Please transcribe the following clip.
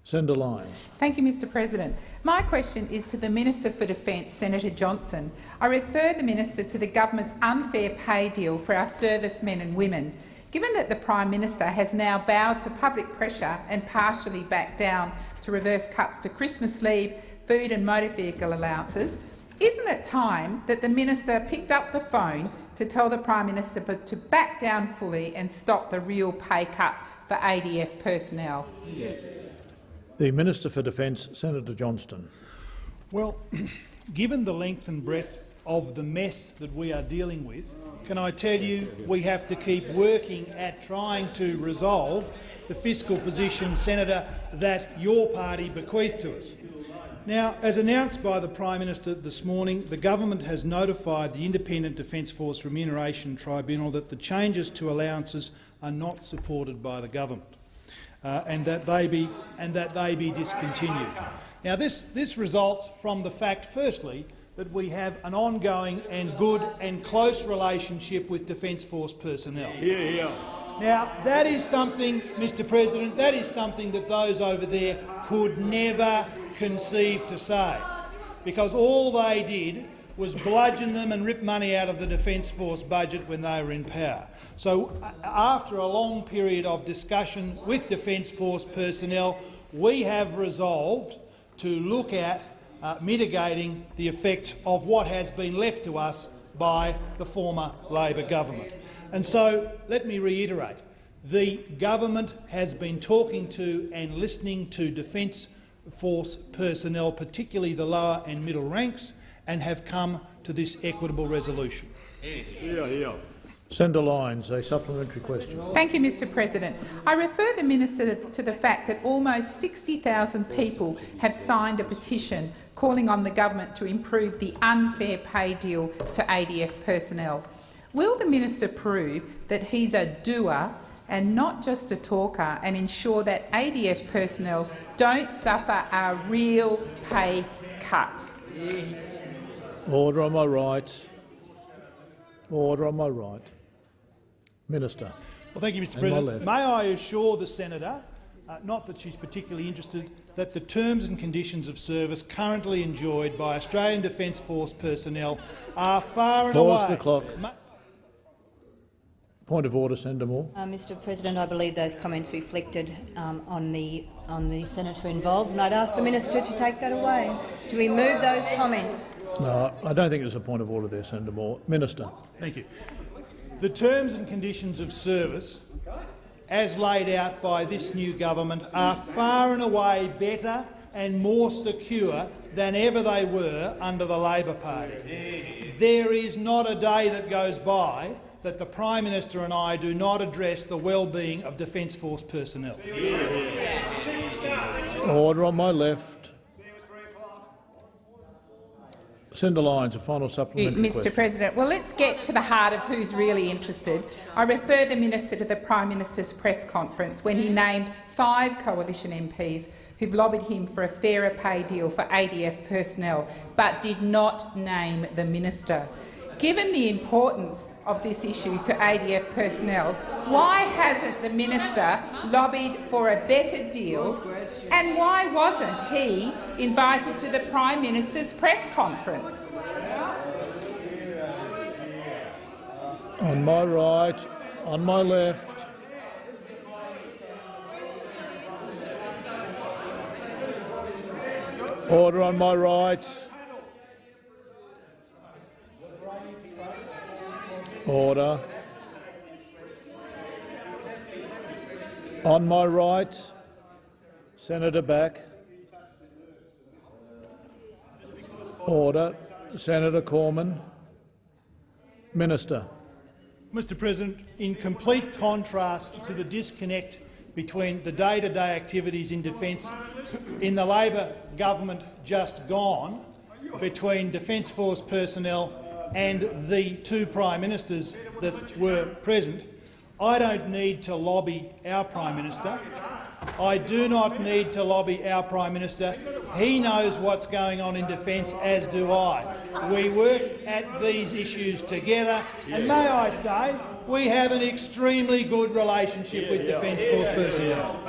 Senator Lyons. Thank you, Mr President. My question is to the Minister for Defence, Senator Johnson. I refer the Minister to the government's unfair pay deal for our servicemen and women. Given that the Prime Minister has now bowed to public pressure and partially backed down to reverse cuts to Christmas leave, food and motor vehicle allowances, isn't it time that the Minister picked up the phone to tell the Prime Minister to back down fully and stop the real pay cut for ADF personnel? The Minister for Defence, Senator Johnston. Well, given the length and breadth of the mess that we are dealing with, can I tell you we have to keep working at trying to resolve the fiscal position, Senator, that your party bequeathed to us. Now, as announced by the Prime Minister this morning, the government has notified the Independent Defence Force Remuneration Tribunal that the changes to allowances are not supported by the government. And that they be discontinued. Now, this results from the fact, firstly, that we have an ongoing and good and close relationship with Defence Force personnel. Now, that is something, Mr President, that is something that those over there could never conceive to say, because all they did was bludgeon them and rip money out of the Defence Force budget when they were in power. So after a long period of discussion with Defence Force personnel, we have resolved to look at mitigating the effect of what has been left to us by the former Labor government. And so let me reiterate, the government has been talking to and listening to Defence Force personnel, particularly the lower and middle ranks, and have come to this equitable resolution. Senator Lyons, a supplementary question. Thank you, Mr President. I refer the Minister to the fact that almost 60,000 people have signed a petition calling on the government to improve the unfair pay deal to ADF personnel. Will the Minister prove that he's a doer and not just a talker, and ensure that ADF personnel don't suffer a real pay cut? Order on my right. Order on my right. Minister. Well, thank you, Mr President. May I assure the Senator, not that she's particularly interested, that the terms and conditions of service currently enjoyed by Australian Defence Force personnel are far and away— Pause the clock. Point of order, Senator Moore. Mr President, I believe those comments reflected on the senator involved, and I'd ask the minister to take that away, to remove those comments. No, I don't think there's a point of order there, Senator Moore. Minister. Thank you. The terms and conditions of service, as laid out by this new government, are far and away better and more secure than ever they were under the Labor Party. There is not a day that goes by that the Prime Minister and I do not address the well-being of Defence Force personnel. Order on my left. Senator Lyons, a final supplementary question. Mr President, well, let's get to the heart of who's really interested. I refer the Minister to the Prime Minister's press conference when he named 5 Coalition MPs who've lobbied him for a fairer pay deal for ADF personnel, but did not name the Minister. Given the importance of this issue to ADF personnel, why hasn't the Minister lobbied for a better deal, and why wasn't he invited to the Prime Minister's press conference? On my right, on my left. Order on my right. Order. On my right, Senator Back. Order. Senator Cormann. Minister. Mr President, in complete contrast to the disconnect between the day-to-day activities in defence in the Labor government just gone, between Defence Force personnel and the 2 Prime Ministers that were present, I don't need to lobby our Prime Minister. I do not need to lobby our Prime Minister. He knows what's going on in defence, as do I. We work at these issues together, and may I say, we have an extremely good relationship with Defence Force personnel.